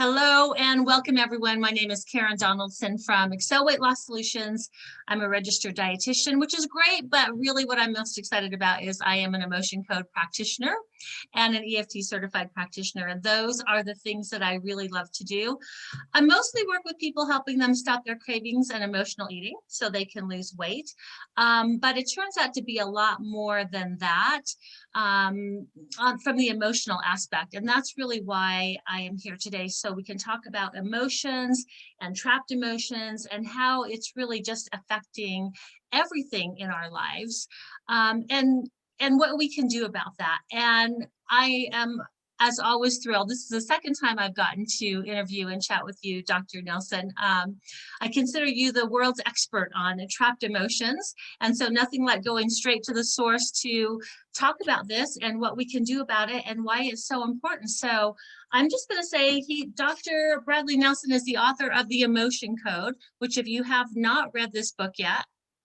Hello and welcome everyone. My name is Karen Donaldson from Excel Weight Loss Solutions. I'm a registered dietitian, which is great, but really what I'm most excited about is I am an emotion code practitioner and an EFT certified practitioner. And those are the things that I really love to do. I mostly work with people helping them stop their cravings and emotional eating so they can lose weight. But it turns out to be a lot more than that from the emotional aspect. And that's really why I am here today. So we can talk about emotions and trapped emotions and how it's really just affecting everything in our lives, and what we can do about that. And I am, as always, thrilled. This is the second time I've gotten to interview and chat with you, Dr. Nelson. I consider you the world's expert on trapped emotions. And so nothing like going straight to the source to talk about this and what we can do about it and why it's so important. So I'm just going to say Dr. Bradley Nelson is the author of The Emotion Code, which if you have not read this book yet,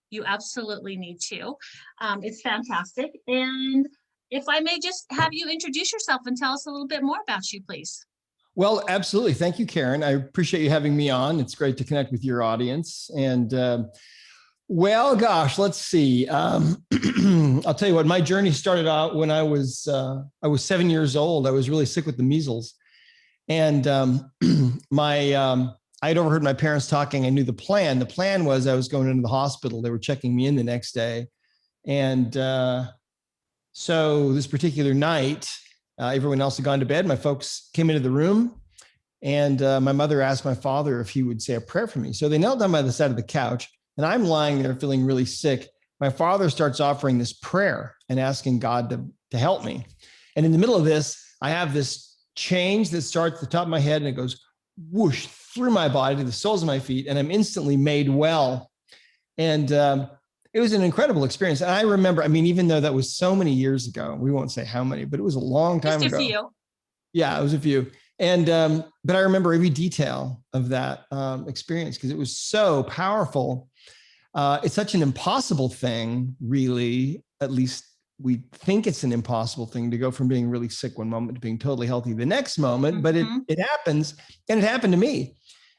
you absolutely need to. It's fantastic. And if I may just have you introduce yourself and tell us a little bit more about you, please. Well, absolutely. Thank you, Karen. I appreciate you having me on. It's great to connect with your audience. And well, gosh, let's see. I'll tell you what, my journey started out when I was 7 years old. I was really sick with the measles. And I had overheard my parents talking. I knew the plan. The plan was I was going into the hospital. They were checking me in the next day. And so this particular night, everyone else had gone to bed. My folks came into the room and my mother asked my father if he would say a prayer for me. So they knelt down by the side of the couch and I'm lying there feeling really sick. My father starts offering this prayer and asking God to help me. And in the middle of this, I have this change that starts at the top of my head and it goes whoosh through my body to the soles of my feet. And I'm instantly made well. And it was an incredible experience. And I remember, even though that was so many years ago, we won't say how many, but it was a long time ago. Just a few. Yeah, it was a few. And, but I remember every detail of that experience because it was so powerful. It's such an impossible thing, really, at least we think it's an impossible thing to go from being really sick one moment to being totally healthy the next moment, but it happens, and it happened to me.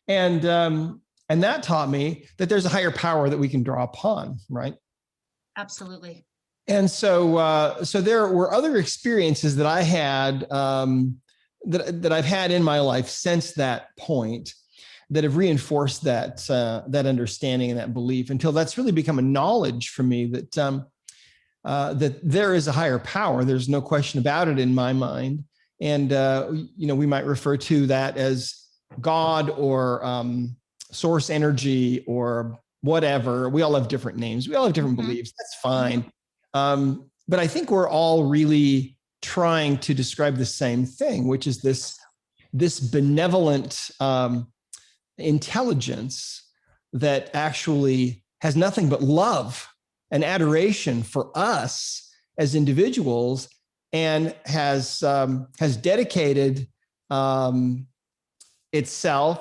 And that taught me that there's a higher power that we can draw upon, right? Absolutely. And so, so there were other experiences that I had, that I've had in my life since that point that have reinforced that, that understanding and that belief until that's really become a knowledge for me that, that there is a higher power. There's no question about it in my mind. And, we might refer to that as God or source energy or whatever. We all have different names. We all have different beliefs. That's fine. But I think we're all really trying to describe the same thing, which is this benevolent intelligence that actually has nothing but love and adoration for us as individuals and has dedicated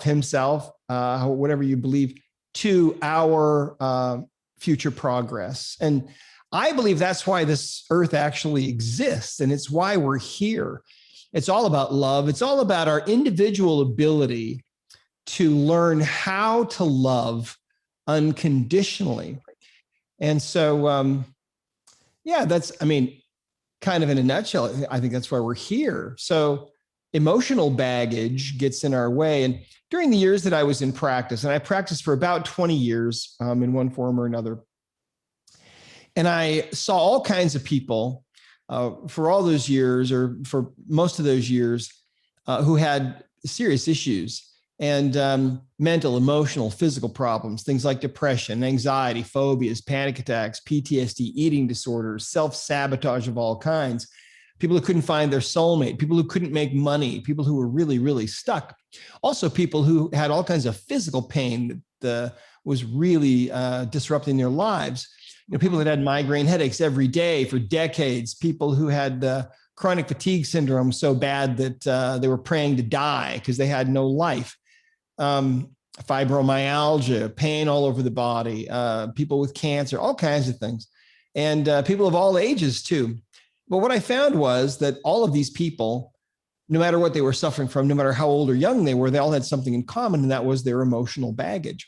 himself, whatever you believe, to our future progress. And I believe that's why this earth actually exists. And it's why we're here. It's all about love. It's all about our individual ability to learn how to love unconditionally. And so, yeah, that's, kind of in a nutshell, I think that's why we're here. So emotional baggage gets in our way. And during the years that I was in practice, and I practiced for about 20 years in one form or another, and I saw all kinds of people for all those years, or for most of those years, who had serious issues and mental, emotional, physical problems, things like depression, anxiety, phobias, panic attacks, PTSD, eating disorders, self-sabotage of all kinds. People who couldn't find their soulmate, people who couldn't make money, people who were really, really stuck. Also people who had all kinds of physical pain that was really disrupting their lives. People that had migraine headaches every day for decades, people who had chronic fatigue syndrome so bad that they were praying to die because they had no life. Fibromyalgia, pain all over the body, people with cancer, all kinds of things, and people of all ages too. But what I found was that all of these people no matter what they were suffering from, no matter how old or young they were, they all had something in common, and that was their emotional baggage.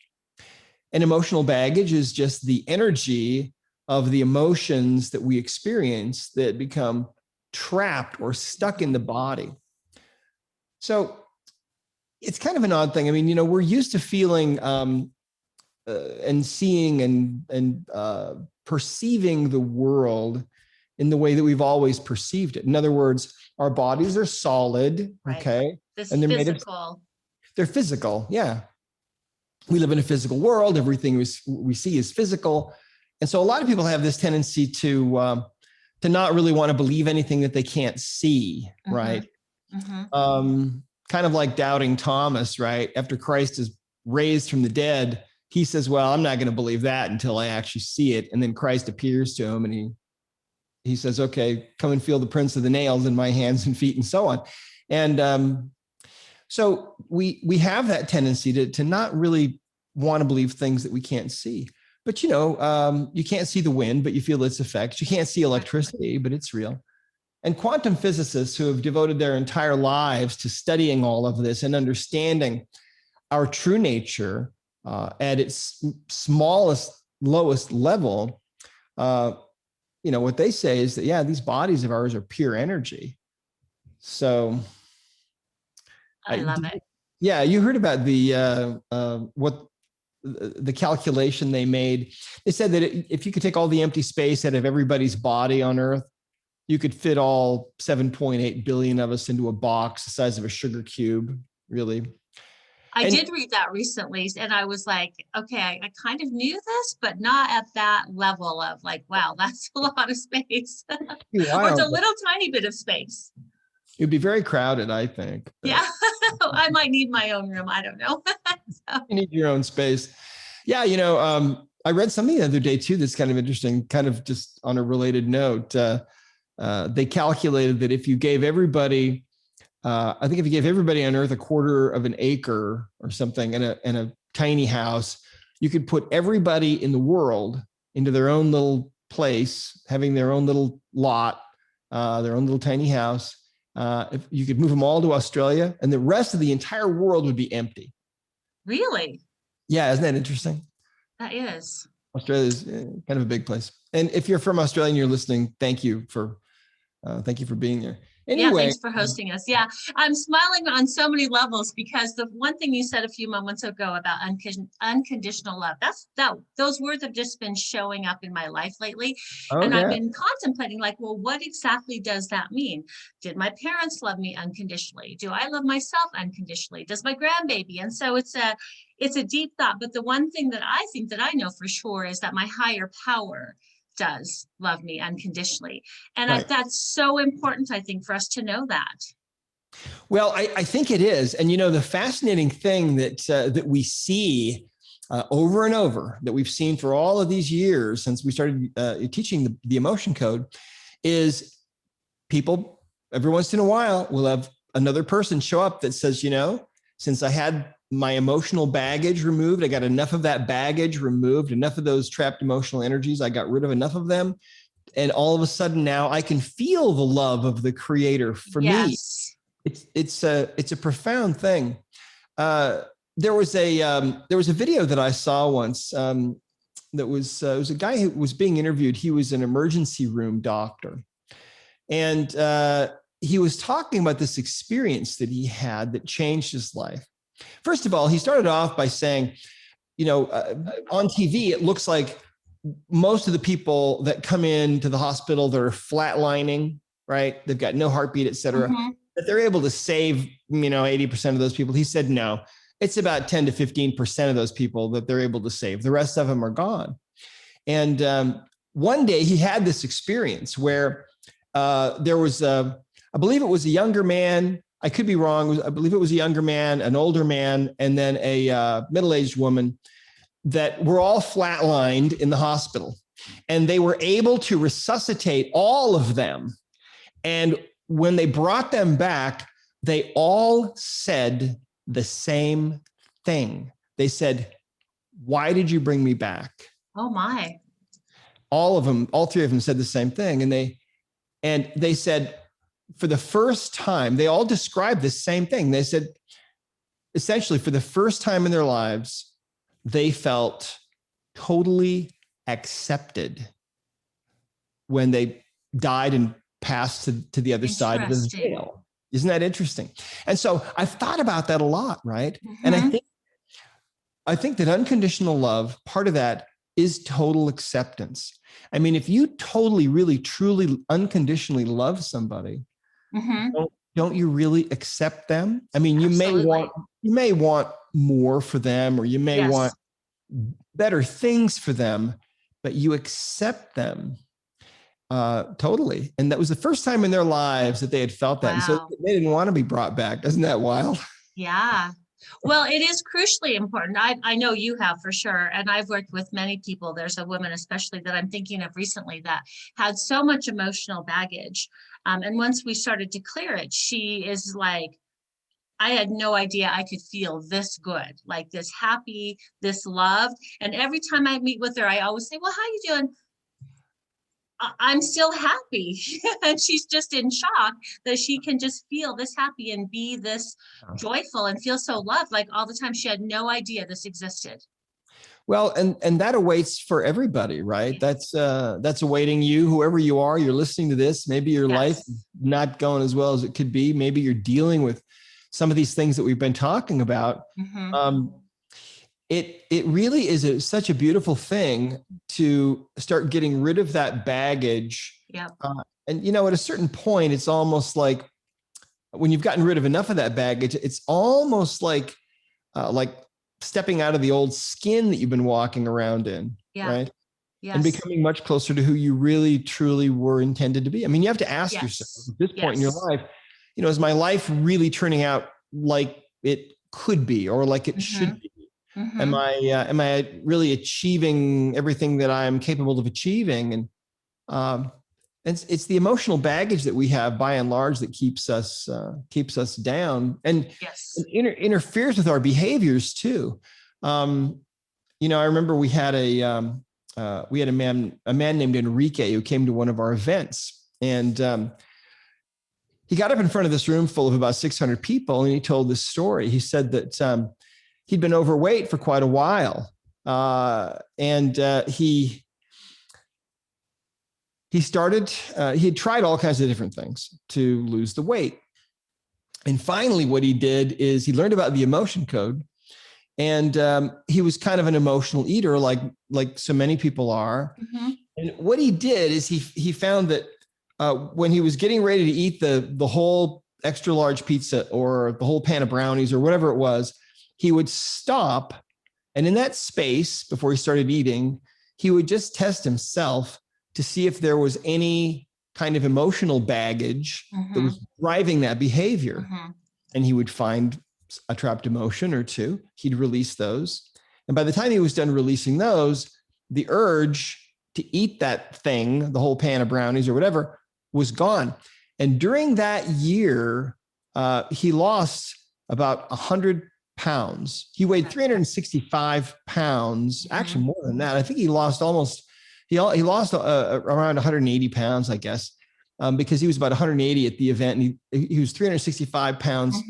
And emotional baggage is just the energy of the emotions that we experience that become trapped or stuck in the body. So it's kind of an odd thing. I mean, we're used to feeling and seeing and perceiving the world in the way that we've always perceived it. In other words, our bodies are solid, Right. okay? This And physical. they're physical, yeah. We live in a physical world. Everything we see is physical. And so a lot of people have this tendency to not really want to believe anything that they can't see, right? Kind of like doubting Thomas, right? After Christ is raised from the dead, he says, well, I'm not going to believe that until I actually see it. And then Christ appears to him and he says, okay, come and feel the prints of the nails in my hands and feet and so on. And so we have that tendency to not really want to believe things that we can't see. But, you can't see the wind, but you feel its effects. You can't see electricity, but it's real. And quantum physicists who have devoted their entire lives to studying all of this and understanding our true nature at its smallest, lowest level, what they say is that, yeah, these bodies of ours are pure energy. So I love it. Yeah, you heard about the calculation they made. They said that if you could take all the empty space out of everybody's body on Earth, you could fit all 7.8 billion of us into a box the size of a sugar cube, really. I did read that recently, and I was like, okay, I kind of knew this, but not at that level of like, wow, that's a lot of space. Or it's a little tiny bit of space. It'd be very crowded, I think. Yeah, I might need my own room. I don't know. So. You need your own space. Yeah, I read something the other day too that's kind of interesting, kind of just on a related note. They calculated that if you gave everybody, I think if you gave everybody on Earth a quarter of an acre or something in a tiny house, you could put everybody in the world into their own little place, having their own little lot, their own little tiny house. If you could move them all to Australia, and the rest of the entire world would be empty. Really? Yeah, isn't that interesting? That is. Australia is kind of a big place. And if you're from Australia and you're listening, thank you for being there. Anyway, yeah, thanks for hosting us. Yeah, I'm smiling on so many levels because the one thing you said a few moments ago about unconditional love, those words have just been showing up in my life lately. And I've been contemplating like, well, what exactly does that mean? Did my parents love me unconditionally? Do I love myself unconditionally? Does my grandbaby? And so it's a deep thought. But the one thing that I think that I know for sure is that my higher power does love me unconditionally. And right. That's so important, I think, for us to know that. Well, I think it is. And, the fascinating thing that we see over and over, that we've seen for all of these years since we started teaching the emotion code, is people every once in a while will have another person show up that says, since I had my emotional baggage removed, I got enough of that baggage removed, enough of those trapped emotional energies, I got rid of enough of them. And all of a sudden now I can feel the love of the Creator for me. It's a profound thing. There was a video that I saw once that was it was a guy who was being interviewed. He was an emergency room doctor. And he was talking about this experience that he had that changed his life. First of all, he started off by saying, on TV, it looks like most of the people that come into the hospital that are flatlining, right? They've got no heartbeat, et cetera, that they're able to save, 80% of those people. He said, no, it's about 10 to 15% of those people that they're able to save. The rest of them are gone. And one day he had this experience where there was, I believe it was a younger man. I could be wrong. I believe it was a younger man, an older man, and then a middle-aged woman that were all flatlined in the hospital. And they were able to resuscitate all of them. And when they brought them back, they all said the same thing. They said, "Why did you bring me back?" Oh my. All of them, all three of them said the same thing. And they said, for the first time, they all described the same thing. They said, essentially, for the first time in their lives, they felt totally accepted when they died and passed to the other side of the veil. Isn't that interesting? And so I've thought about that a lot, right? And I think that unconditional love, part of that is total acceptance. I mean, if you totally, really, truly, unconditionally love somebody, don't you really accept them? I mean, you may want more for them, or you may want better things for them, but you accept them totally. And that was the first time in their lives that they had felt that. Wow. And so they didn't want to be brought back. Isn't that wild? Yeah. Well, it is crucially important. I know you have for sure. And I've worked with many people. There's a woman especially that I'm thinking of recently that had so much emotional baggage. And once we started to clear it, she is like, I had no idea I could feel this good, like this happy, this loved. And every time I meet with her, I always say, well, how you doing? I'm still happy. And she's just in shock that she can just feel this happy and be this joyful and feel so loved, like all the time. She had no idea this existed. Well, and that awaits for everybody, right? That's awaiting you, whoever you are. You're listening to this. Maybe your life is not going as well as it could be. Maybe you're dealing with some of these things that we've been talking about. It really is such a beautiful thing to start getting rid of that baggage. And at a certain point, it's almost like when you've gotten rid of enough of that baggage, it's almost like stepping out of the old skin that you've been walking around in, right? And becoming much closer to who you really, truly were intended to be. I mean, you have to ask yourself at this point in your life, is my life really turning out like it could be, or like it should be? Am I really achieving everything that I'm capable of achieving? And it's the emotional baggage that we have by and large that keeps us down and interferes with our behaviors too. I remember we had a man named Enrique who came to one of our events, and he got up in front of this room full of about 600 people, and he told this story. He said that he'd been overweight for quite a while. And he had tried all kinds of different things to lose the weight. And finally, what he did is he learned about the emotion code, and he was kind of an emotional eater, like so many people are. And what he did is he found that when he was getting ready to eat the whole extra large pizza or the whole pan of brownies or whatever it was, he would stop, and in that space before he started eating, he would just test himself to see if there was any kind of emotional baggage that was driving that behavior. And he would find a trapped emotion or two. He'd release those. And by the time he was done releasing those, the urge to eat that thing, the whole pan of brownies or whatever, was gone. And during that year, he lost about 100 pounds. He weighed 365 pounds, actually more than that. I think he lost around 180 pounds, I guess, because he was about 180 at the event, and he was 365 pounds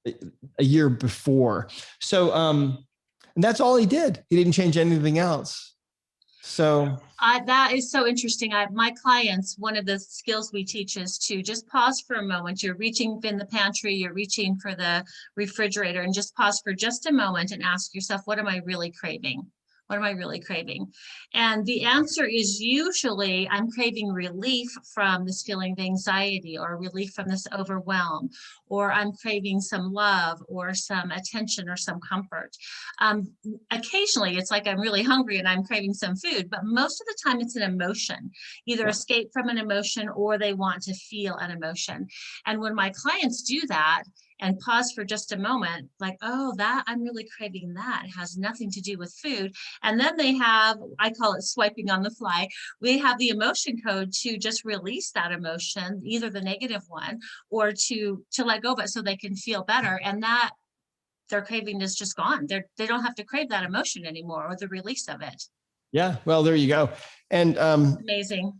a year before. So, and that's all he did. He didn't change anything else. So that is so interesting. My clients, one of the skills we teach is to just pause for a moment. You're reaching in the pantry, you're reaching for the refrigerator, and just pause for just a moment and ask yourself, what am I really craving? What am I really craving? And the answer is usually I'm craving relief from this feeling of anxiety, or relief from this overwhelm, or I'm craving some love or some attention or some comfort. Occasionally it's like I'm really hungry and I'm craving some food, but most of the time it's an emotion, either escape from an emotion or they want to feel an emotion. And when my clients do that, and pause for just a moment, like, oh, that I'm really craving that. It has nothing to do with food. And then they have, I call it swiping on the fly. We have the emotion code to just release that emotion, either the negative one, or to let go of it so they can feel better. And that their craving is just gone. They don't have to crave that emotion anymore, or the release of it. Yeah, well, there you go. And amazing.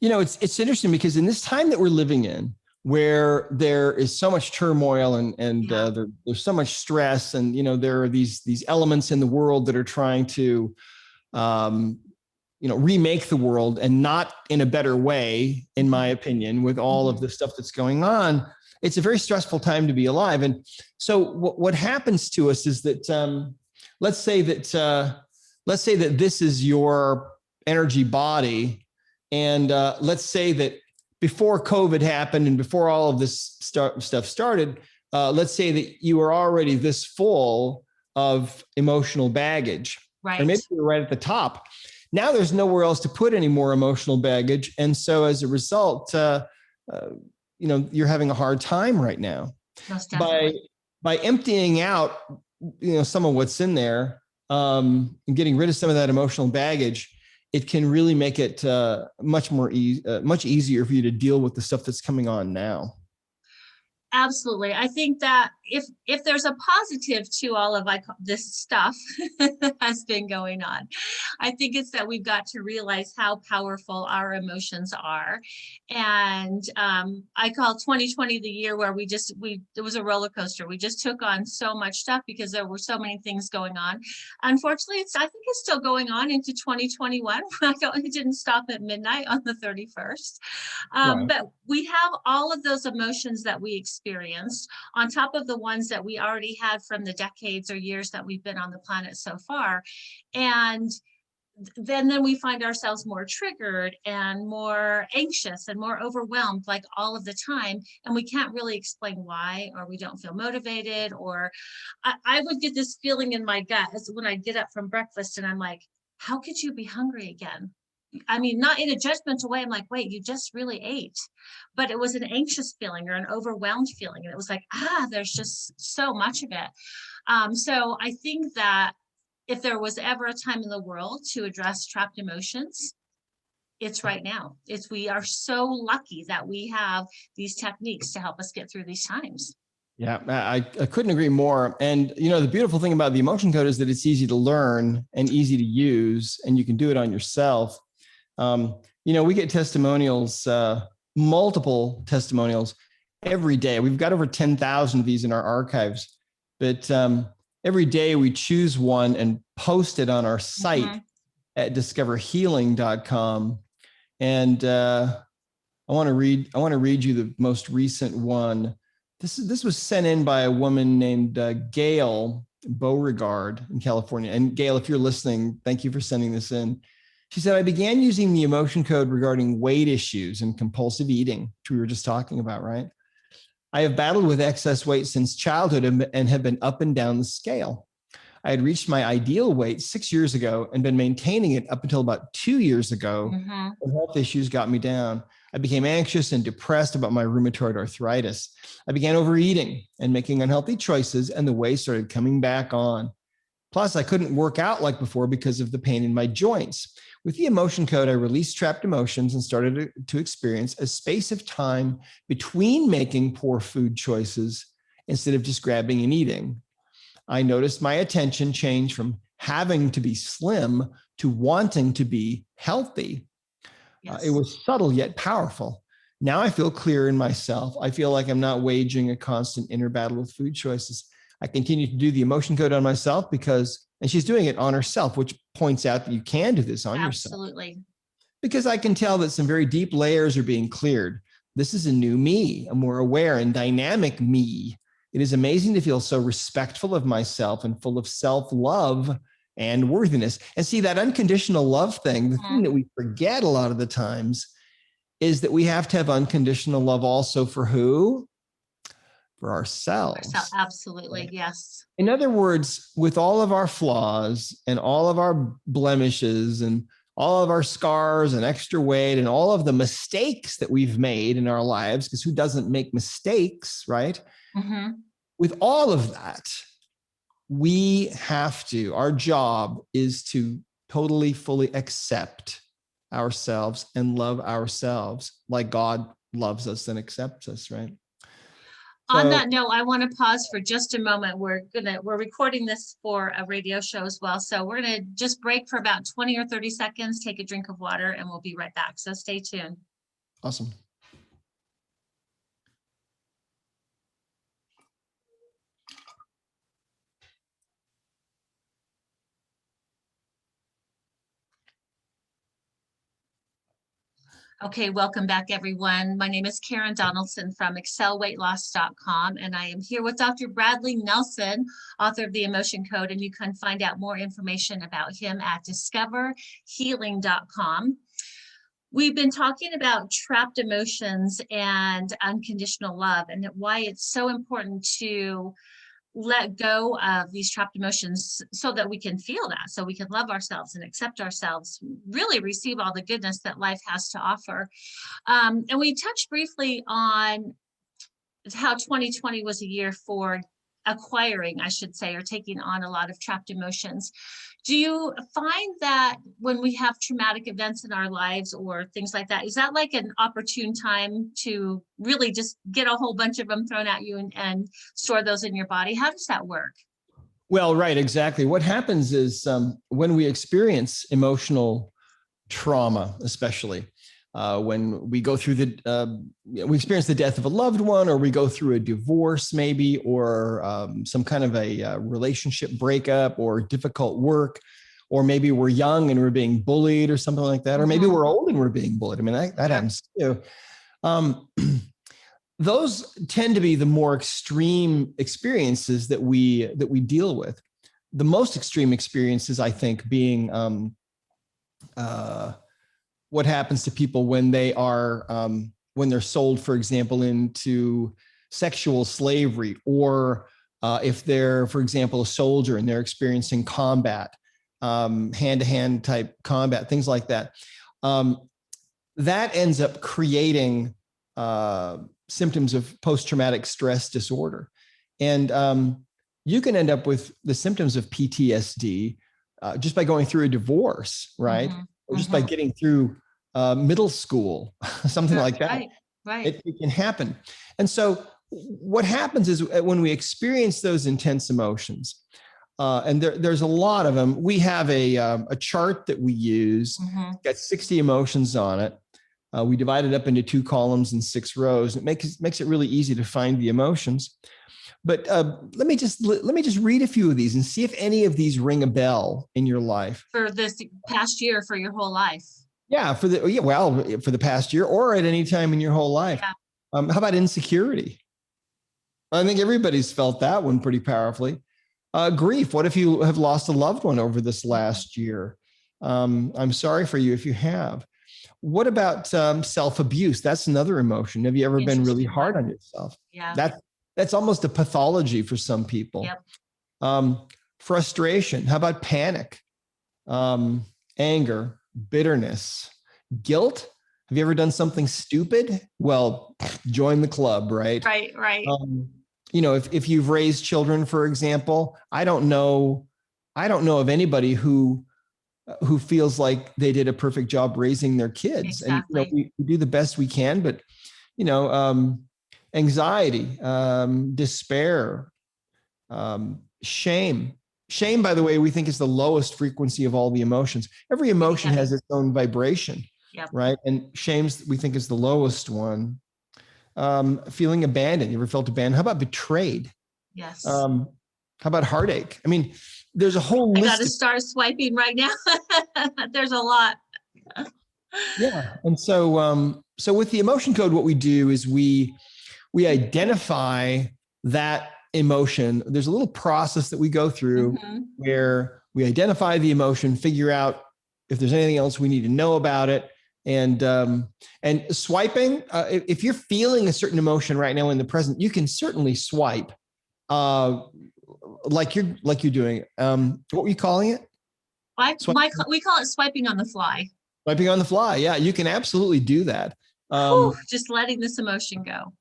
It's interesting because in this time that we're living in, where there is so much turmoil and Yeah. there's so much stress, and there are these elements in the world that are trying to um, remake the world, and not in a better way, in my opinion, with all of the stuff that's going on. It's a very stressful time to be alive. And so what happens to us is that, let's say that this is your energy body. And let's say that before COVID happened and before all of this stuff started, let's say that you were already this full of emotional baggage, Right. or maybe you're right at the top. Now there's nowhere else to put any more emotional baggage. And so as a result, you're having a hard time right now. Most definitely. By emptying out, some of what's in there, and getting rid of some of that emotional baggage, it can really make it much easier for you to deal with the stuff that's coming on now. Absolutely. I think that if there's a positive to all of this stuff that has been going on, I think it's that we've got to realize how powerful our emotions are. And I call 2020 the year where it was a roller coaster. We just took on so much stuff because there were so many things going on. Unfortunately, I think it's still going on into 2021. It didn't stop at midnight on the 31st. Right. But we have all of those emotions that we experienced on top of the ones that we already had from the decades or years that we've been on the planet so far. And then we find ourselves more triggered and more anxious and more overwhelmed, like all of the time. And we can't really explain why, or we don't feel motivated, or I would get this feeling in my gut as when I get up from breakfast and I'm like, how could you be hungry again? I mean, not in a judgmental way. I'm like, wait, you just really ate. But it was an anxious feeling or an overwhelmed feeling. And it was like, there's just so much of it. So I think that if there was ever a time in the world to address trapped emotions, it's right now. We are so lucky that we have these techniques to help us get through these times. Yeah, I couldn't agree more. And, the beautiful thing about the emotion code is that it's easy to learn and easy to use, and you can do it on yourself. We get testimonials, multiple testimonials every day. We've got over 10,000 of these in our archives, but every day we choose one and post it on our site at discoverhealing.com. And I want to read you the most recent one. This was sent in by a woman named Gail Beauregard in California. And Gail, if you're listening, thank you for sending this in. She said, I began using the emotion code regarding weight issues and compulsive eating, which we were just talking about, right? I have battled with excess weight since childhood and have been up and down the scale. I had reached my ideal weight 6 years ago and been maintaining it up until about 2 years ago. When health issues got me down. I became anxious and depressed about my rheumatoid arthritis. I began overeating and making unhealthy choices, and the weight started coming back on. Plus, I couldn't work out like before because of the pain in my joints. With the emotion code, I released trapped emotions and started to experience a space of time between making poor food choices instead of just grabbing and eating. I noticed my attention change from having to be slim to wanting to be healthy. Yes. It was subtle yet powerful. Now I feel clear in myself. I feel like I'm not waging a constant inner battle with food choices. I continue to do the emotion code on myself and she's doing it on herself, which points out that you can do this on yourself. Absolutely. Because I can tell that some very deep layers are being cleared. This is a new me, a more aware and dynamic me. It is amazing to feel so respectful of myself and full of self-love and worthiness. And see, that unconditional love thing, the thing that we forget a lot of the times is that we have to have unconditional love also for who? For ourselves. Absolutely, right? Yes. In other words, with all of our flaws and all of our blemishes and all of our scars and extra weight and all of the mistakes that we've made in our lives, because who doesn't make mistakes, right? With all of that, our job is to totally, fully accept ourselves and love ourselves like God loves us and accepts us, right? On that note, I want to pause for just a moment. We're recording this for a radio show as well. So we're going to just break for about 20 or 30 seconds, take a drink of water, and we'll be right back. So stay tuned. Awesome. Okay, welcome back, everyone. My name is Karen Donaldson from excelweightloss.com, and I am here with Dr. Bradley Nelson, author of The Emotion Code, and you can find out more information about him at discoverhealing.com. We've been talking about trapped emotions and unconditional love and why it's so important to let go of these trapped emotions so that we can feel that, so we can love ourselves and accept ourselves, really receive all the goodness that life has to offer. And we touched briefly on how 2020 was a year for acquiring, I should say, or taking on a lot of trapped emotions. Do you find that when we have traumatic events in our lives or things like that, is that like an opportune time to really just get a whole bunch of them thrown at you and store those in your body? How does that work? Well, right, exactly. What happens is when we experience emotional trauma, especially when we go through we experience the death of a loved one, or we go through a divorce, maybe, or some kind of a relationship breakup, or difficult work, or maybe we're young and we're being bullied or something like that, or maybe we're old and we're being bullied. I mean, that happens too. Those tend to be the more extreme experiences that we deal with. The most extreme experiences, I think, being what happens to people when they are when they're sold, for example, into sexual slavery, or if they're, for example, a soldier and they're experiencing combat, hand-to-hand type combat, things like that. That ends up creating symptoms of post-traumatic stress disorder. And you can end up with the symptoms of PTSD just by going through a divorce, right? Or just by getting through middle school, something like that. Right. It can happen. And so what happens is when we experience those intense emotions, and there's a lot of them, we have a chart that we use, got 60 emotions on it. We divide it up into 2 columns and 6 rows. It makes it really easy to find the emotions. But let me just read a few of these and see if any of these ring a bell in your life. For this past year, for your whole life. Yeah, for the past year, or at any time in your whole life. Yeah. How about insecurity? I think everybody's felt that one pretty powerfully. Grief. What if you have lost a loved one over this last year? I'm sorry for you if you have. What about self-abuse? That's another emotion. Have you ever been really hard on yourself? Yeah. That's almost a pathology for some people. Yep. Frustration. How about panic? Anger, bitterness, guilt. Have you ever done something stupid? Well, join the club, right? Right. If you've raised children, for example, I don't know of anybody who feels like they did a perfect job raising their kids. Exactly. And we do the best we can, but anxiety, despair, shame. Shame, by the way, we think is the lowest frequency of all the emotions. Every emotion has its own vibration, right? And shame's, we think, is the lowest one. Feeling abandoned. You ever felt abandoned? How about betrayed? Yes. How about heartache? I mean, there's a whole list. I got to start swiping right now. There's a lot. Yeah. And so with the emotion code, what we do is we identify that emotion. There's a little process that we go through where we identify the emotion, figure out if there's anything else we need to know about it. And swiping, if you're feeling a certain emotion right now in the present, you can certainly swipe like you're doing. What were you calling it? We call it swiping on the fly. Swiping on the fly. Yeah, you can absolutely do that. Just letting this emotion go.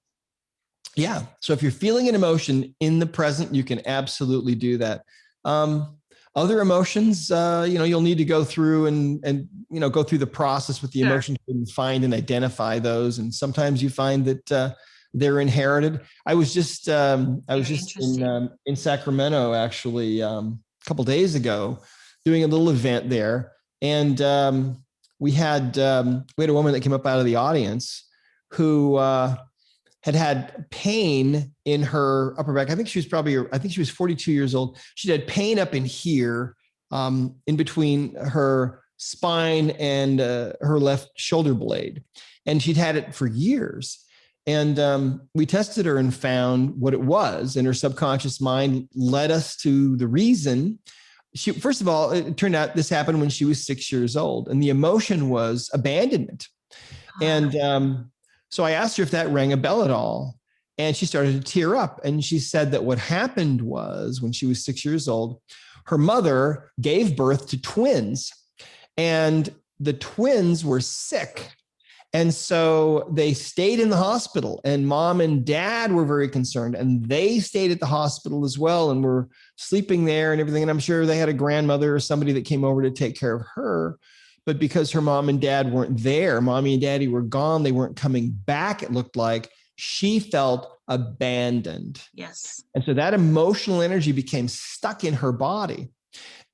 Yeah. So if you're feeling an emotion in the present, you can absolutely do that. Other emotions, you'll need to go through and go through the process with the emotions and find and identify those. And sometimes you find that they're inherited. I was just in Sacramento actually a couple of days ago, doing a little event there, and we had a woman that came up out of the audience who had pain in her upper back. I think she was 42 years old. She had pain up in here, in between her spine and her left shoulder blade. And she'd had it for years. And we tested her and found what it was. And her subconscious mind led us to the reason. First of all, it turned out this happened when she was 6 years old. And the emotion was abandonment. And so I asked her if that rang a bell at all. And she started to tear up. And she said that what happened was when she was 6 years old, her mother gave birth to twins. And the twins were sick. And so they stayed in the hospital, and mom and dad were very concerned, and they stayed at the hospital as well and were sleeping there and everything. And I'm sure they had a grandmother or somebody that came over to take care of her. But because her mom and dad weren't there, mommy and daddy were gone, they weren't coming back, it looked like, she felt abandoned. Yes. And so that emotional energy became stuck in her body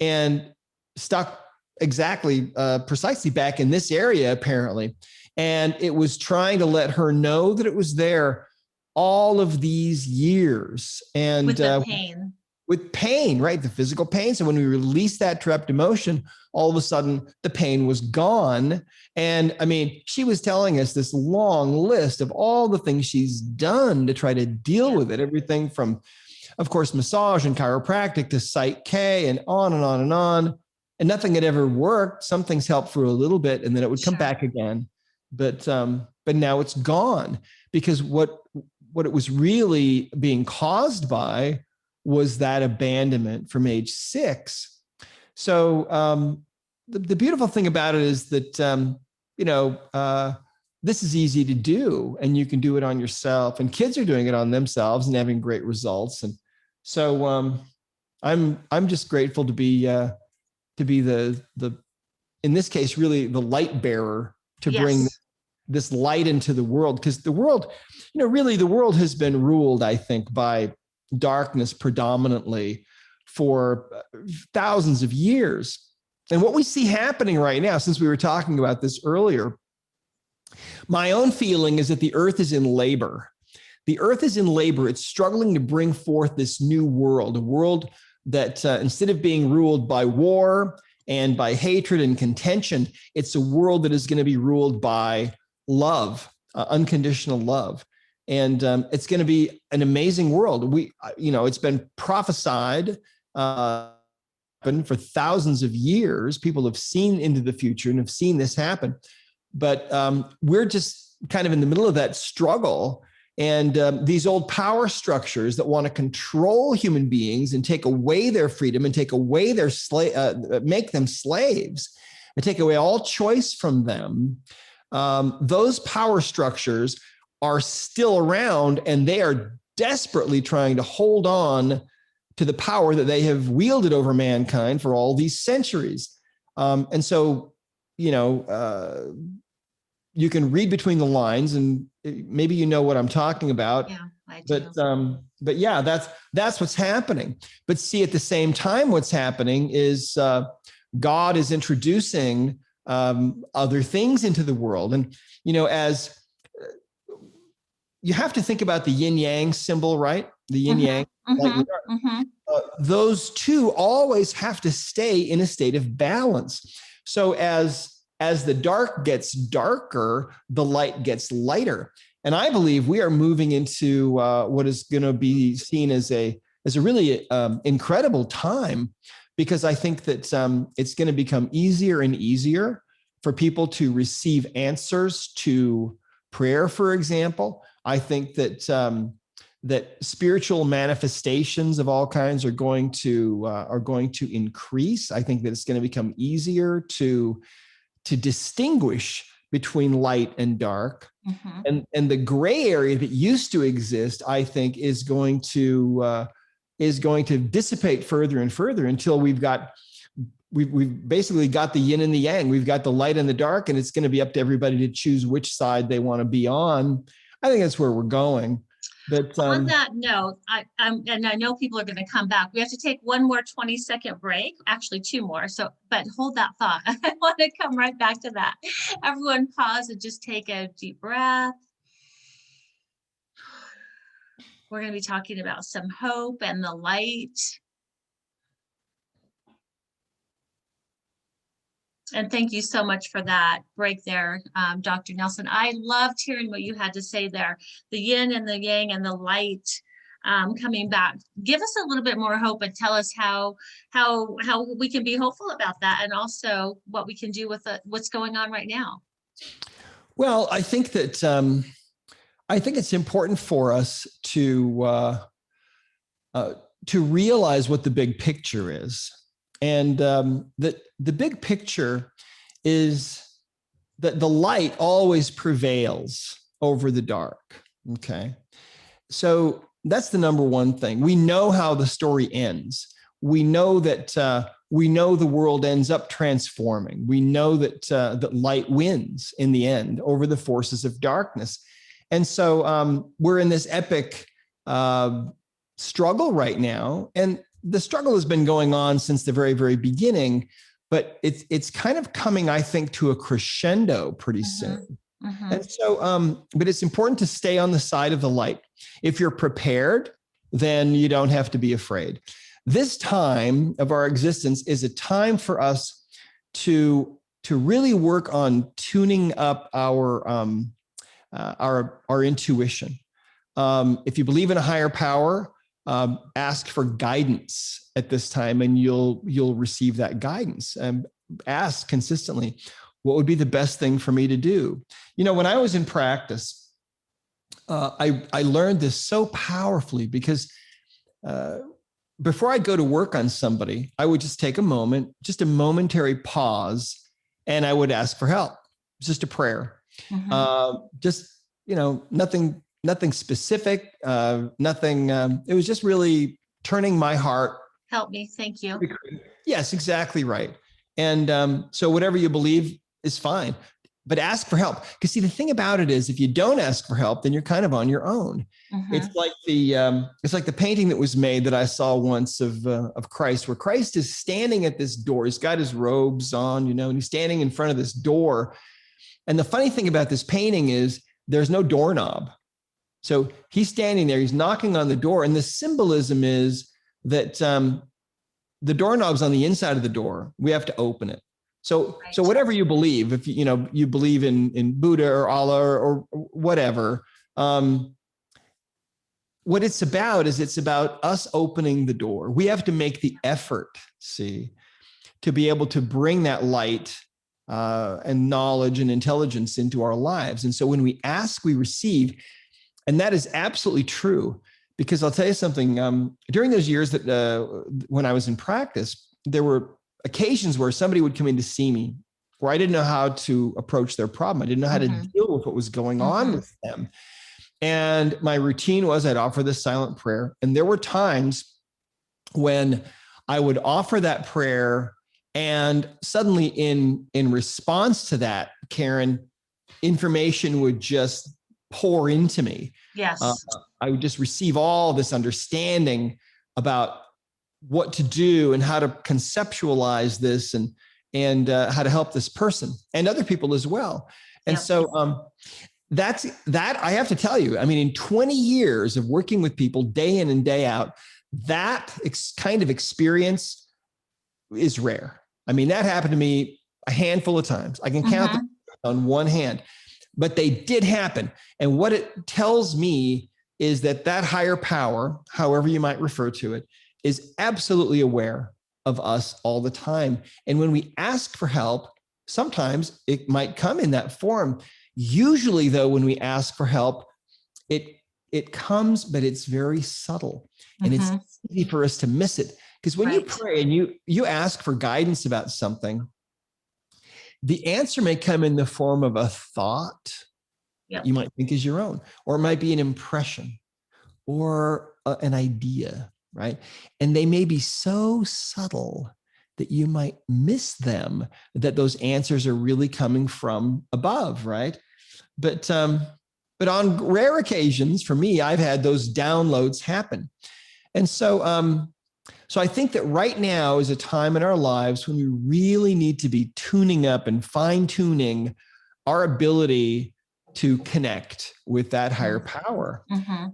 and stuck precisely back in this area, apparently. And it was trying to let her know that it was there all of these years. And with the pain. With pain, right? The physical pain. So when we released that trapped emotion, all of a sudden the pain was gone. And I mean, she was telling us this long list of all the things she's done to try to deal with it. Everything from, of course, massage and chiropractic to Psych K and on and on and on. And nothing had ever worked. Some things helped for a little bit and then it would come back again. But now it's gone, because what it was really being caused by was that abandonment from age 6. So the beautiful thing about it is that this is easy to do, and you can do it on yourself, and kids are doing it on themselves and having great results. And so I'm just grateful to be the in this case really the light bearer to bring this light into the world, because the world, really the world has been ruled, I think, by darkness predominantly for thousands of years. And what we see happening right now, since we were talking about this earlier, my own feeling is that the earth is in labor. The earth is in labor. It's struggling to bring forth this new world, a world that instead of being ruled by war and by hatred and contention, it's a world that is going to be ruled by love, unconditional love. And it's going to be an amazing world. It's been prophesied for thousands of years. People have seen into the future and have seen this happen. But we're just kind of in the middle of that struggle. And these old power structures that want to control human beings and take away their freedom and take away their make them slaves and take away all choice from them. Those power structures are still around, and they are desperately trying to hold on to the power that they have wielded over mankind for all these centuries. And so, you can read between the lines, and maybe you know what I'm talking about. Yeah, I do. But yeah, that's what's happening. But see, at the same time, what's happening is God is introducing other things into the world. And, as you have to think about the yin yang symbol, right? The yin yang. Those two always have to stay in a state of balance. So as the dark gets darker, the light gets lighter. And I believe we are moving into what is going to be seen as a really incredible time, because I think that it's going to become easier and easier for people to receive answers to prayer, for example. I think that that spiritual manifestations of all kinds are going to increase. I think that it's going to become easier to distinguish between light and dark. And the gray area that used to exist, I think, is going to dissipate further and further until we've basically got the yin and the yang. We've got the light and the dark, and it's going to be up to everybody to choose which side they want to be on. I think that's where we're going. But on that note, and I know people are going to come back. We have to take one more 20-second break, actually 2 more. But hold that thought. I want to come right back to that. Everyone pause and just take a deep breath. We're going to be talking about some hope and the light. And thank you so much for that break there, Dr. Nelson. I loved hearing what you had to say there, the yin and the yang and the light coming back. Give us a little bit more hope and tell us how we can be hopeful about that, and also what we can do with what's going on right now. Well, I think that I think it's important for us to realize what the big picture is. And the big picture is that the light always prevails over the dark. Okay. So that's the number one thing. We know how the story ends. We know that the world ends up transforming. We know that that light wins in the end over the forces of darkness. And so we're in this epic struggle right now. And the struggle has been going on since the very, very beginning, but it's kind of coming, I think, to a crescendo pretty soon. And so, but it's important to stay on the side of the light. If you're prepared, then you don't have to be afraid. This time of our existence is a time for us to really work on tuning up our intuition. If you believe in a higher power, ask for guidance at this time, and you'll receive that guidance. And ask consistently, what would be the best thing for me to do? You know, when I was in practice, I learned this so powerfully because before I'd go to work on somebody, I would just take a moment, just a momentary pause, and I would ask for help. It's just a prayer. Just, you know, nothing specific, nothing. It was just really turning my heart. Help me. Thank you. Yes, exactly right. And so whatever you believe is fine, but ask for help. Because see, the thing about it is, if you don't ask for help, then you're kind of on your own. It's like the painting that was made that I saw once of Christ, where Christ is standing at this door. He's got his robes on, you know, and he's standing in front of this door. And the funny thing about this painting is there's no doorknob. So he's standing there, he's knocking on the door. And the symbolism is that the doorknob's on the inside of the door. We have to open it. So whatever you believe, if you believe in Buddha or Allah or whatever, what it's about is it's about us opening the door. We have to make the effort, to be able to bring that light and knowledge and intelligence into our lives. And so when we ask, we receive. And that is absolutely true, because I'll tell you something. During those years that when I was in practice, there were occasions where somebody would come in to see me where I didn't know how to approach their problem. I didn't know how to deal with what was going on with them. And my routine was I'd offer this silent prayer. And there were times when I would offer that prayer, and suddenly in response to that, Karen, information would just pour into me. Yes. I would just receive all this understanding about what to do and how to conceptualize this and how to help this person and other people as well. And so that I have to tell you, I mean, in 20 years of working with people day in and day out, that kind of experience is rare. I mean, that happened to me a handful of times. I can count them on one hand, but they did happen. And what it tells me is that higher power, however you might refer to it, is absolutely aware of us all the time. And when we ask for help, sometimes it might come in that form. Usually, though, when we ask for help, it comes, but it's very subtle, and it's easy for us to miss it. Because when you pray and you ask for guidance about something, the answer may come in the form of a thought you might think is your own, or it might be an impression or an idea, right? And they may be so subtle that you might miss them, that those answers are really coming from above, right? But on rare occasions, for me, I've had those downloads happen. And so, so I think that right now is a time in our lives when we really need to be tuning up and fine-tuning our ability to connect with that higher power,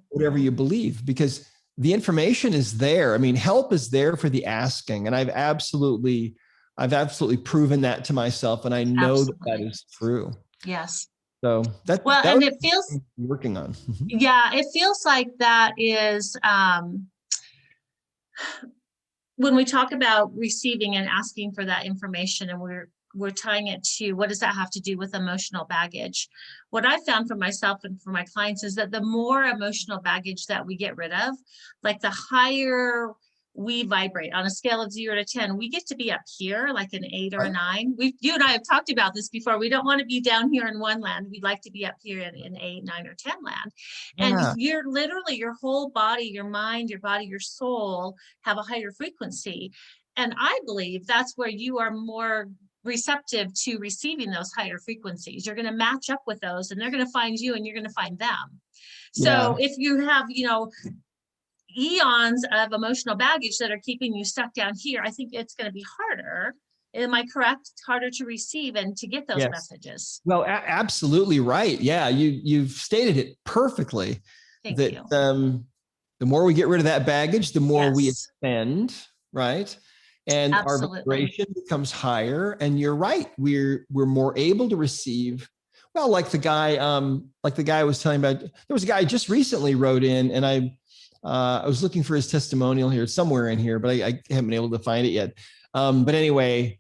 whatever you believe, because the information is there. I mean, help is there for the asking. And I've absolutely I've absolutely proven that to myself, and I know that that Absolutely. is true. Yes. So that Well, that and was it feels, something I'm working on. Mhm. yeah, it feels like that is, when we talk about receiving and asking for that information, and we're tying it to what does that have to do with emotional baggage. What I found for myself and for my clients is that the more emotional baggage that we get rid of, like the higher we vibrate on a scale of 0 to 10, we get to be up here like an 8 or a Right? 9. You and I have talked about this before. We don't want to be down here in one land. We'd like to be up here in 8, 9, or 10 land. And Yeah. you're literally, your whole body, your mind, your body, your soul have a higher frequency. And I believe that's where you are more receptive to receiving those higher frequencies. You're going to match up with those, and they're going to find you, and you're going to find them. So Yeah. if you have, eons of emotional baggage that are keeping you stuck down here, I think it's going to be harder. Am I correct? It's harder to receive and to get those Yes. messages. Well, absolutely right. Yeah, you've stated it perfectly. Thank That you. the more we get rid of that baggage, the more we Yes, ascend, right? And our absolutely. vibration becomes higher. And you're right. We're more able to receive. Well, like the guy I was telling about, there was a guy just recently wrote in, and I was looking for his testimonial here somewhere in here, but I haven't been able to find it yet. But anyway,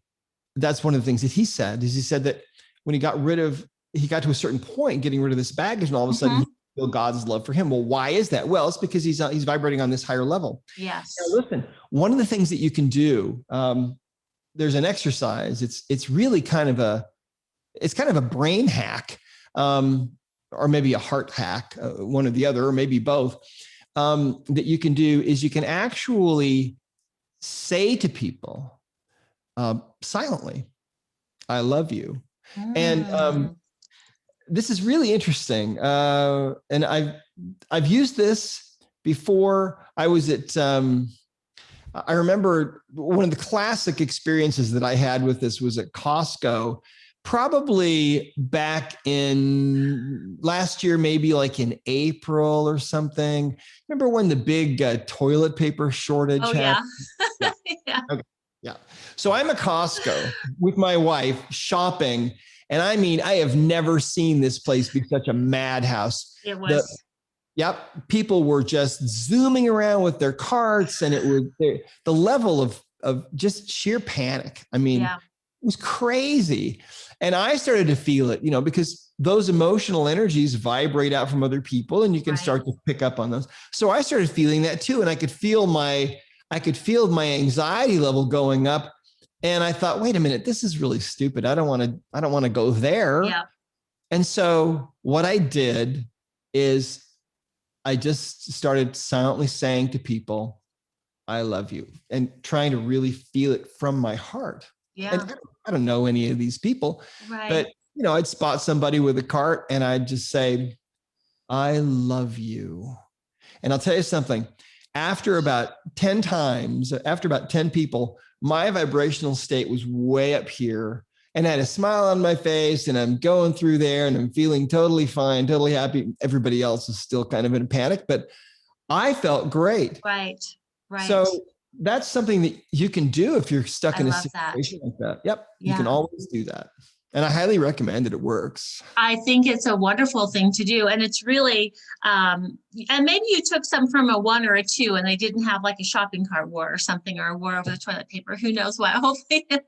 that's one of the things that he said. Is he said that when he got to a certain point, getting rid of this baggage, and all of a sudden he Mhm. feel God's love for him. Well, why is that? Well, it's because he's vibrating on this higher level. Now, Yes. listen, one of the things that you can do, there's an exercise. It's really kind of a brain hack, or maybe a heart hack, one or the other, or maybe both. That you can do is you can actually say to people silently, "I love you," and Mm. this is really interesting. And I've used this before. I remember one of the classic experiences that I had with this was at Costco, probably back in last year, maybe like in April or something. Remember when the big toilet paper shortage Oh, happened? yeah. Yeah. Yeah. Okay. Yeah. So I'm at Costco with my wife shopping. And I mean, I have never seen this place be such a madhouse. It The was. Yep. People were just zooming around with their carts, and it was the level of just sheer panic. I mean, Yeah. it was crazy. And I started to feel it, because those emotional energies vibrate out from other people, and you can Right. start to pick up on those. So I started feeling that too. And I could feel my anxiety level going up. And I thought, wait a minute, this is really stupid. I don't want to go there. Yeah. And so what I did is I just started silently saying to people, "I love you," and trying to really feel it from my heart. And Yeah. I don't know any of these people, Right. but I'd spot somebody with a cart, and I'd just say, "I love you." And I'll tell you something. After about 10 people, my vibrational state was way up here, and I had a smile on my face, and I'm going through there, and I'm feeling totally fine, totally happy. Everybody else is still kind of in a panic, but I felt great. Right. Right. So that's something that you can do if you're stuck I in a love that. situation like that. Yep. You can Yeah. always do that. And I highly recommend it. It works. I think it's a wonderful thing to do. And it's really, and maybe you took some from a 1 or a 2 and they didn't have like a shopping cart war or something, or a war over the toilet paper. Who knows what? Hopefully, Yeah.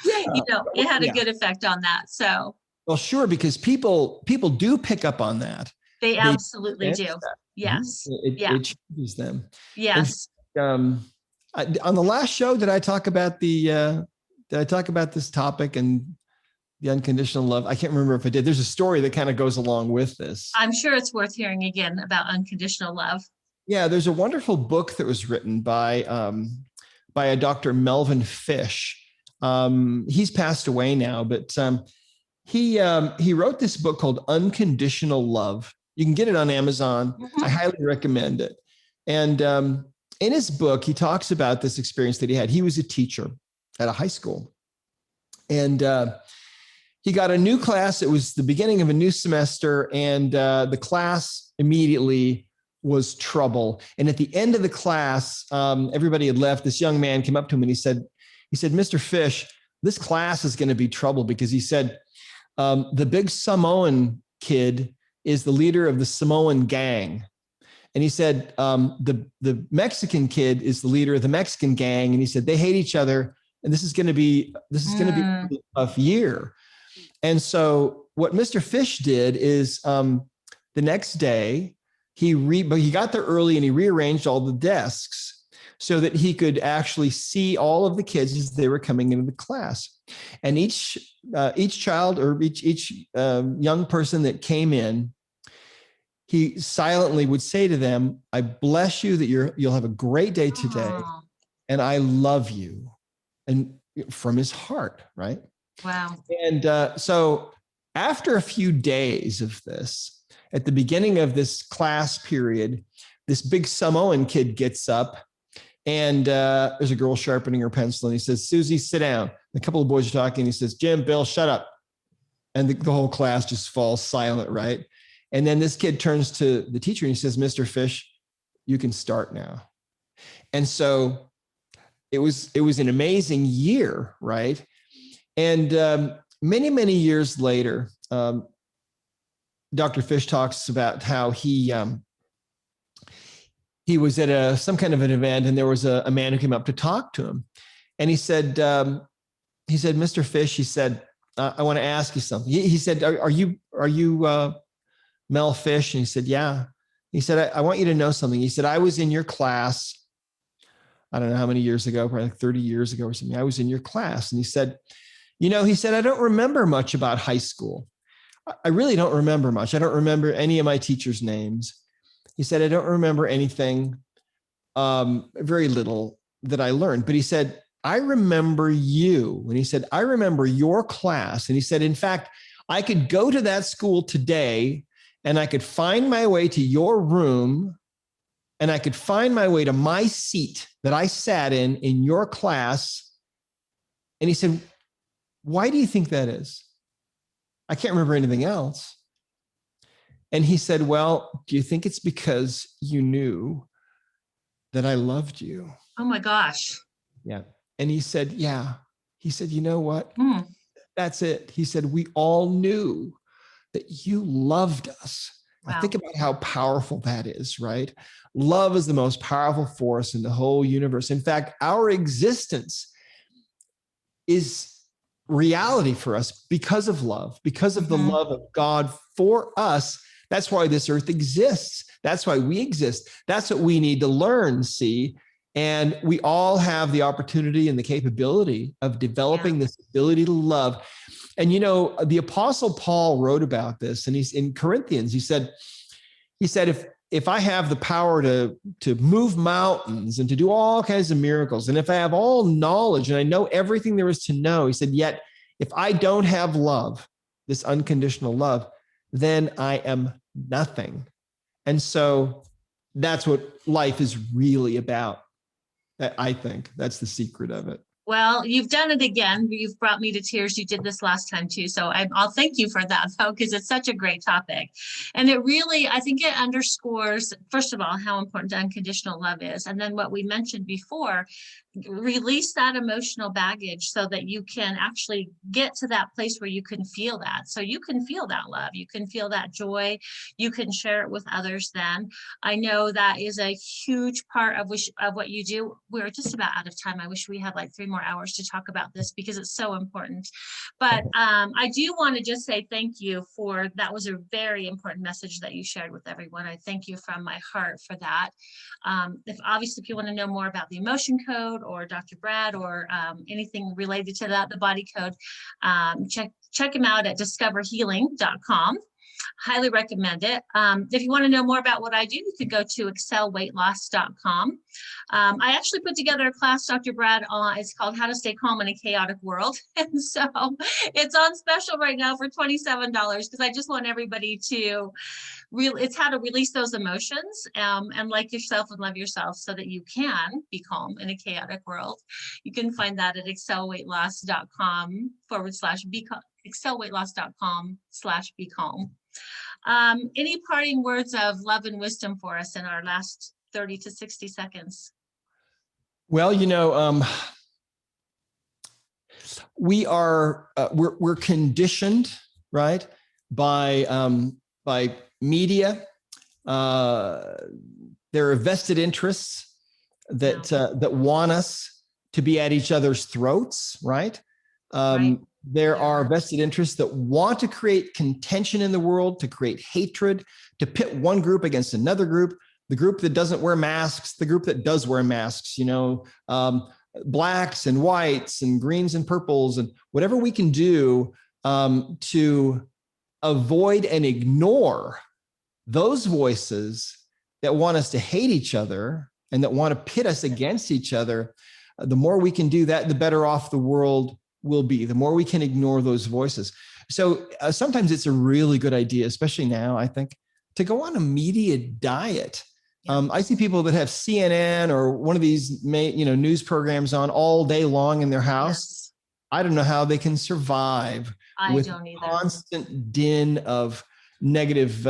it had a Yeah. good effect on that. So Well, sure, because people do pick up on that. they They absolutely sense do. that. Mhm. Yes. It, Yeah. it changes them. In fact, Yes. on the last show, did I talk about this topic and the unconditional love? I can't remember if I did. There's a story that kind of goes along with this. I'm sure it's worth hearing again about unconditional love. Yeah, there's a wonderful book that was written by a Dr. Melvin Fish. He's passed away now, but he wrote this book called Unconditional Love. You can get it on Amazon. I Mhm. highly recommend it. And in his book, he talks about this experience that he had. He was a teacher at a high school, and he got a new class. It was the beginning of a new semester, and the class immediately was trouble. And at the end of the class, everybody had left. This young man came up to him and he said, "Mr. Fish, this class is going to be trouble, because he said, the big Samoan kid is the leader of the Samoan gang. And he said, the Mexican kid is the leader of the Mexican gang. And he said, they hate each other. And this is going to be a tough year. And so what Mr. Fish did is the next day, but he got there early and he rearranged all the desks so that he could actually see all of the kids as they were coming into the class. And each child, or each young person that came in, he silently would say to them, I bless you that you'll have a great day today. Oh, And I love you. And from his heart, right? wow. And so after a few days of this, at the beginning of this class period, this big Samoan kid gets up, and there's a girl sharpening her pencil, and he says, Susie, sit down. A couple of boys are talking. He says, Jim, Bill, shut up. And the whole class just falls silent, right? And then this kid turns to the teacher and he says, Mr. Fish, you can start now. And so it was an amazing year, right? And many, many years later, Dr. Fish talks about how he was at some kind of an event, and there was a man who came up to talk to him. And he said, Mr. Fish, he said, I want to ask you something. He said, are you Mel Fish? And he said, yeah. He said, I want you to know something. He said, I was in your class, I don't know how many years ago, probably like 30 years ago or something. I was in your class. And he said, he said, I don't remember much about high school. I really don't remember much. I don't remember any of my teachers' names. He said, I don't remember anything, very little that I learned. But he said, I remember you. And he said, I remember your class. And he said, in fact, I could go to that school today and I could find my way to your room, and I could find my way to my seat that I sat in your class. And he said, why do you think that is? I can't remember anything else. And he said, well, do you think it's because you knew that I loved you? Oh my gosh. Yeah. And he said, yeah. He said, you know what? Mm. That's it. He said, we all knew that you loved us. Wow. Now think about how powerful that is, right? Love is the most powerful force in the whole universe. In fact, our existence is reality for us because of love, because of the love of God for us. That's why this earth exists. That's why we exist. That's what we need to learn, see? And we all have the opportunity and the capability of developing this ability to love. And, the Apostle Paul wrote about this, and he's in Corinthians. He said, if I have the power to move mountains and to do all kinds of miracles, and if I have all knowledge and I know everything there is to know, he said, yet if I don't have love, this unconditional love, then I am nothing. And so that's what life is really about. I think that's the secret of it. Well, you've done it again. You've brought me to tears. You did this last time too. So I'll thank you for that, though, because it's such a great topic. And it really, I think it underscores, first of all, how important unconditional love is. And then what we mentioned before, release that emotional baggage so that you can actually get to that place where you can feel that. So you can feel that love. You can feel that joy. You can share it with others then. I know that is a huge part of what you do. We're just about out of time. I wish we had like 3 more hours to talk about this because it's so important. But I do want to just say thank you that was a very important message that you shared with everyone. I thank you from my heart for that. If you want to know more about the emotion code or Dr. Brad or anything related to that, the body code, check him out at discoverhealing.com. Highly recommend it. If you want to know more about what I do, you could go to excelweightloss.com. I actually put together a class, Dr. Brad, it's called How to Stay Calm in a Chaotic World. And so it's on special right now for $27 because I just want everybody to it's how to release those emotions and like yourself and love yourself so that you can be calm in a chaotic world. You can find that at excelweightloss.com /be excelweightloss.com/be calm. Any parting words of love and wisdom for us in our last 30 to 60 seconds? Well, we're conditioned, right, by media. There are vested interests that want us to be at each other's throats, right? Right. There are vested interests that want to create contention in the world, to create hatred, to pit one group against another group, the group that doesn't wear masks, the group that does wear masks, blacks and whites and greens and purples, and whatever we can do to avoid and ignore those voices that want us to hate each other and that want to pit us against each other. The more we can do that, the better off the world will be, the more we can ignore those voices. So sometimes it's a really good idea, especially now, I think, to go on a media diet. I see people that have CNN or one of these news programs on all day long in their house. Yes. I don't know how they can survive with constant din of negative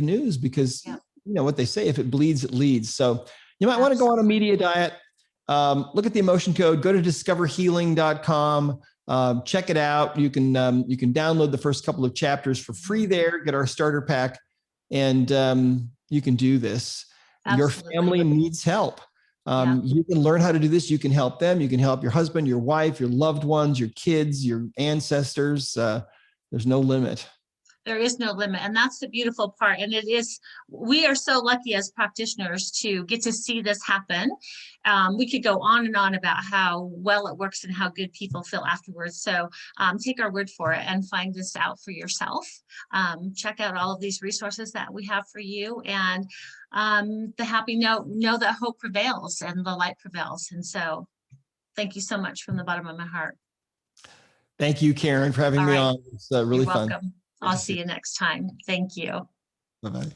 news, because what they say, if it bleeds, it leads. So you might want to go on a media diet. Look at the emotion code, go to discoverhealing.com, check it out. You can download the first couple of chapters for free there, get our starter pack, and you can do this. Absolutely. Your family needs help. You can learn how to do this. You can help them. You can help your husband, your wife, your loved ones, your kids, your ancestors. There's no limit. There is no limit. And that's the beautiful part. And we are so lucky as practitioners to get to see this happen. We could go on and on about how well it works and how good people feel afterwards. So take our word for it and find this out for yourself. Check out all of these resources that we have for you. And the happy note, know that hope prevails and the light prevails. And so thank you so much from the bottom of my heart. Thank you, Karen, for having me on. It's really fun. You're welcome. I'll see you next time. Thank you. Bye-bye.